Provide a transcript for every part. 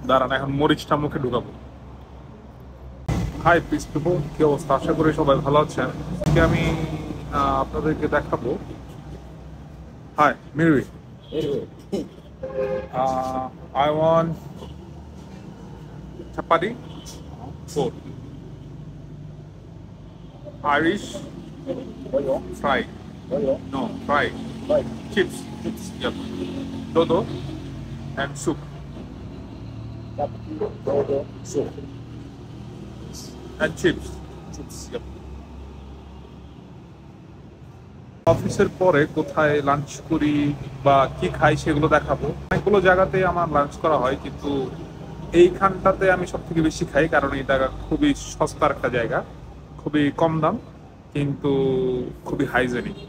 দাঁড়ান, এখন মরিচটা মুখে ঢুকাবো। হাই পিস পিপল, কি অবস্থা? আশা করি সবাই ভালো আছেন। আজকে আমি আপনাদেরকে দেখাবো। হাই মিরুই, I want chapati, four Irish fry, no fry, chips, yep, dodo and soup and chips, yep. অফিসের পরে কোথায় লাঞ্চ করি বা কি খাই সেগুলো দেখাবো। অনেকগুলো জায়গাতে আমার লাঞ্চ করা হয়, কিন্তু এইখানটাতে আমি সব থেকে বেশি খাই, কারণ এটা খুবই সস্তার একটা জায়গা, খুবই কম দাম, কিন্তু খুবই হাইজেনিক।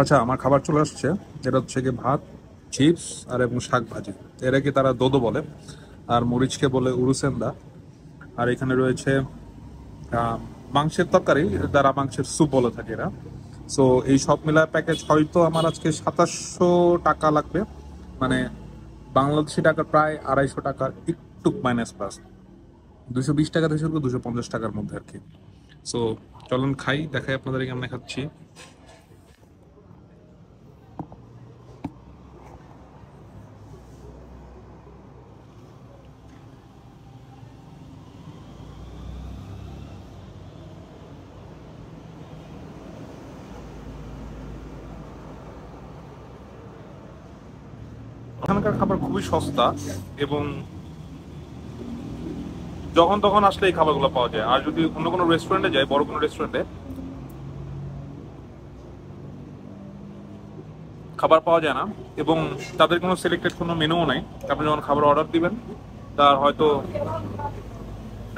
আচ্ছা, আমার খাবার চলে আসছে। এটা হচ্ছে গিয়ে ভাত, চিপস আর এবং শাক ভাজি। এটাকে তারা দোদো বলে, আর মরিচকে বলে উরুসেন্দা। আর এখানে রয়েছে মাংসের তরকারি, তারা মাংসের স্যুপ বলে থাকে এরা। সো এই সব মিলায় প্যাকেজ হয়তো আমার আজকে 2700 টাকা লাগবে, মানে বাংলাদেশি টাকা প্রায় 250 টাকার একটু মাইনাস প্লাস, 220 টাকা থেকে 250 টাকার মধ্যে আর কি। সো চলুন খাই, দেখাই আপনাদের কেমন খাচ্ছি। এখানকার খাবার খুবই সস্তা, এবং যখন তখন আসলে এই খাবারগুলো পাওয়া যায়। আর যদি অন্য কোনো রেস্টুরেন্টে যায়, বড় কোনো রেস্টুরেন্টে, খাবার পাওয়া যায় না, এবং তাদের কোনো সিলেক্টেড কোনো মেনুও নাই। আপনি যখন খাবার অর্ডার দিবেন, তার হয়তো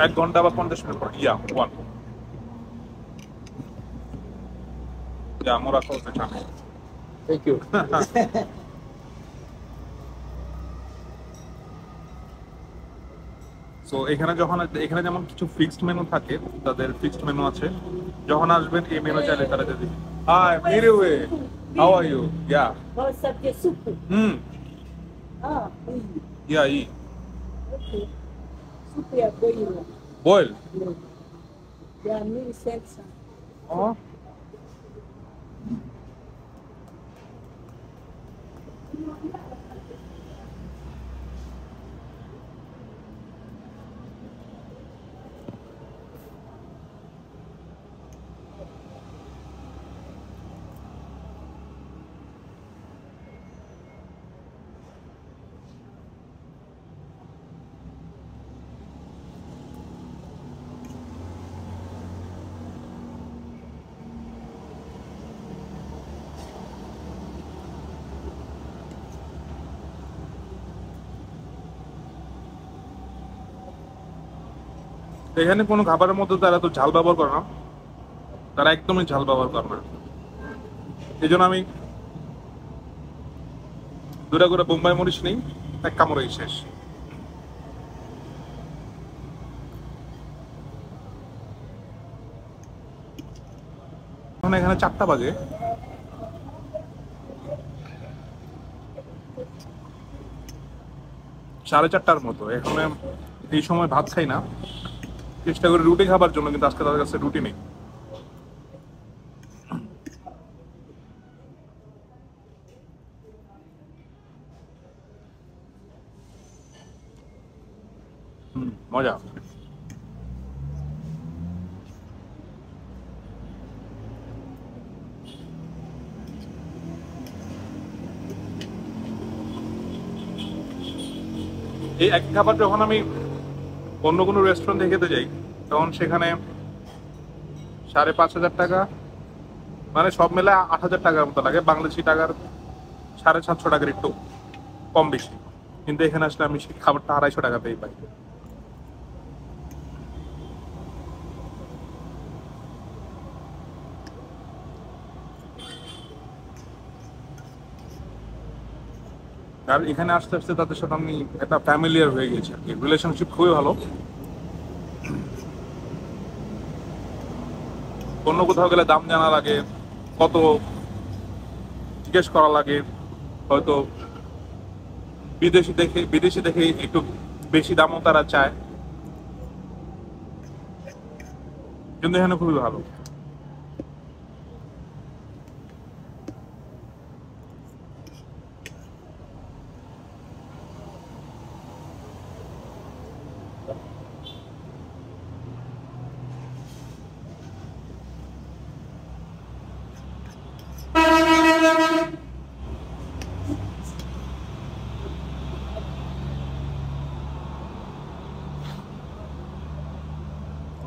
1 ঘন্টা বা 50 মিনিট পর ওয়ান মোরা খাওয়া চাই। Thank you. সো এখানে যেমন কিছু ফিক্সড মেনু থাকে, তাদের ফিক্সড মেনু আছে। যখন আসবেন এই মেনু চাইলে তারা যদি হাই মিরুই, how are you? Yeah Vamos saber que é suco. Ah, yeah ই ok. Suco é boilo. Boil. É a 1.700. এখানে কোনো খাবারের মধ্যে তারা তো ঝাল ব্যবহার করে না, তারা একদমই ঝাল ব্যবহার করে না। এই জন্য আমি 2টা করে বোম্বাই মরিচ নেই, 1 কামড়েই শেষ। এখন এখানে 4টা বাজে, 4:30টার মতো। এখন এই সময় ভাত খাই না, চেষ্টা করি রুটি খাবার জন্য, কিন্তু আজকে তাদের কাছে রুটি নেই। মজা। এই এক খাবার যখন আমি অন্য কোনো রেস্টুরেন্টে খেতে যাই, তখন সেখানে 5,500 টাকা, মানে সব মিলে 8,000 টাকার মতো লাগে, বাংলাদেশি টাকার 750 টাকার একটু কম বেশি। কিন্তু এখানে আসলে আমি সেই খাবারটা 250 টাকাতেই পাই। আর এখানে আসতে আসতে তাদের সাথে আমি একটা ফ্যামিলিয়ার হয়ে গেছি আর কি, রিলেশনশিপ খুবই ভালো। অন্য কোথাও গেলে দাম জানা লাগে, কত জিজ্ঞেস করা লাগে, হয়তো বিদেশি দেখে একটু বেশি দামও তারা চায়, কিন্তু এখানে খুবই ভালো।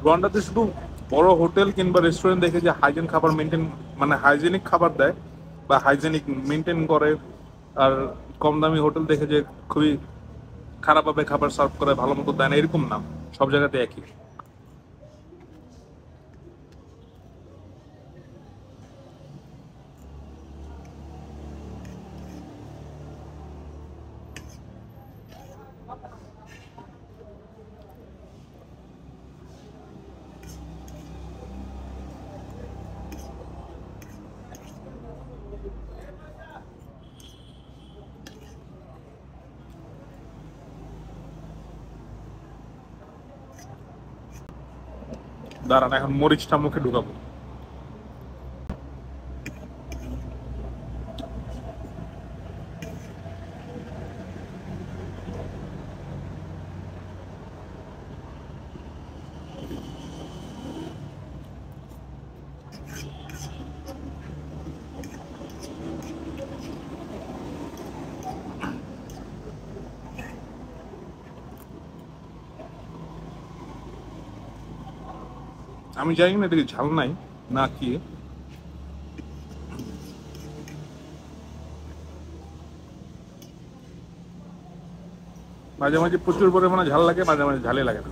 রোয়ান্ডাতে শুধু বড় হোটেল কিংবা রেস্টুরেন্ট দেখে যে হাইজেনিক খাবার দেয় বা হাইজেনিক মেনটেন করে, আর কম দামি হোটেল দেখে যে খুবই খারাপভাবে খাবার সার্ভ করে, ভালো মতো দেয় না, এরকম না। সব জায়গাতে একই। দাঁড়ান, এখন মরিচটা মুখে ঢুকাবো। আমি জানি না এটা কি ঝাল নাই না কি। মাঝে মাঝে প্রচুর পরিমাণে ঝাল লাগে, মাঝে মাঝে ঝালে লাগে না।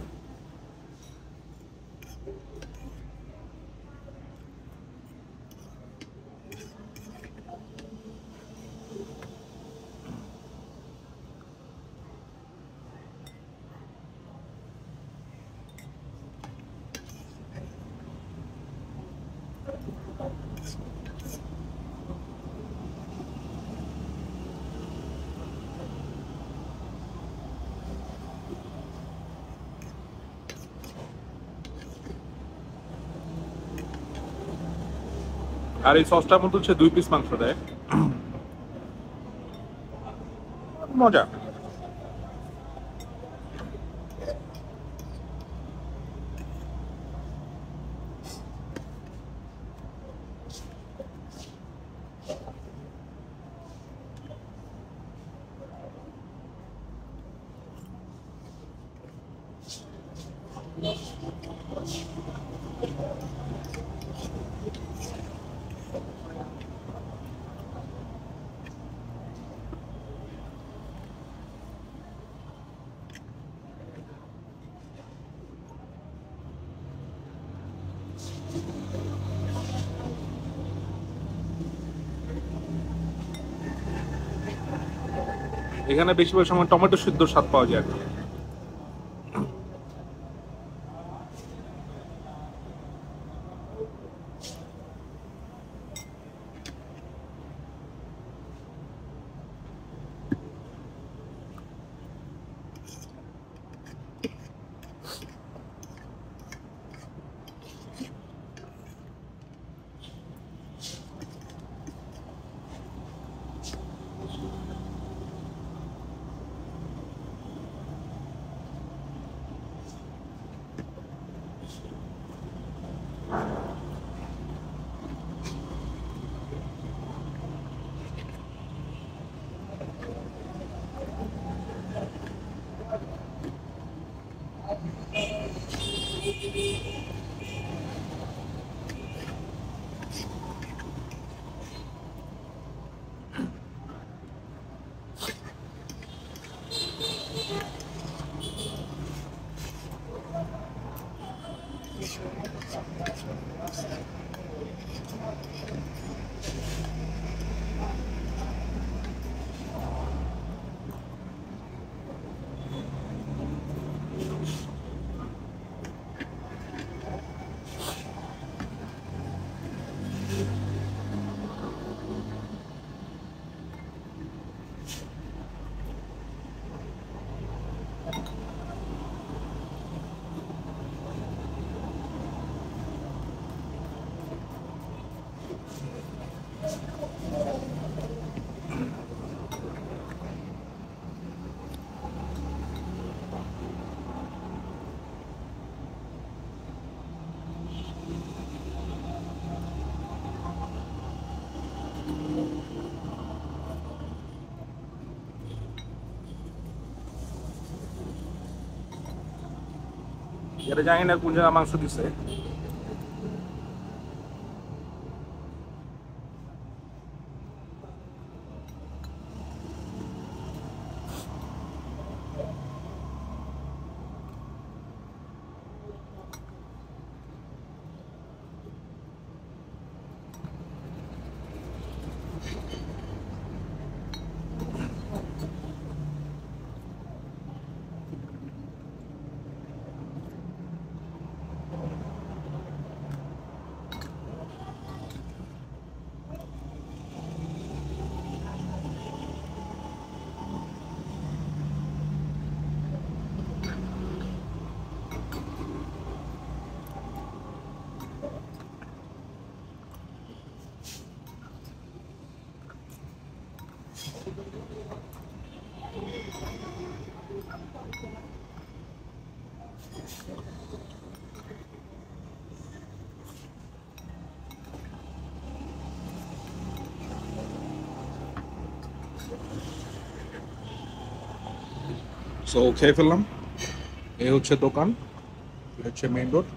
আর এই সসটার মধ্যে হচ্ছে 2 পিস মাংস দেয়, মজা। এখানে বেশিরভাগ সময় টমেটো সিদ্ধ স্বাদ পাওয়া যায় আর কি। এটা জানি না কোন জায়গায় মাংস দিছে। সো খেয়ে ফেললাম। এই হচ্ছে দোকান, এই হচ্ছে মেইন রোড,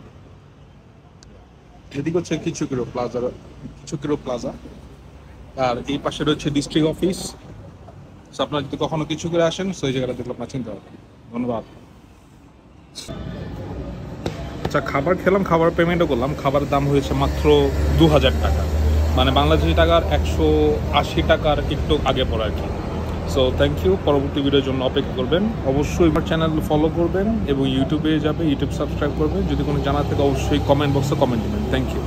এদিকে হচ্ছে কিচুকিরো প্লাজা, আর এই পাশে রয়েছে ডিস্ট্রিক্ট অফিস। সো আপনারা যদি কখনো কিচুকিরো আসেন, সো এই জায়গাটা দেখলে আপনার চিন্তা হবে। ধন্যবাদ। আচ্ছা, খাবার খেলাম, খাবার পেমেন্টও করলাম। খাবারের দাম হয়েছে মাত্র 2000 টাকা, মানে বাংলাদেশি টাকার 180 টাকার একটু আগে পড়ে আর কি। So thank you. পরবর্তী ভিডিওর জন্য অপেক্ষা করবেন। অবশ্যই আমার চ্যানেল ফলো করবেন এবং ইউটিউবে যাবে, ইউটিউব সাবস্ক্রাইব করবেন। যদি কোনো জানার থাকে অবশ্যই কমেন্ট বক্সে কমেন্ট দেবেন। Thank you.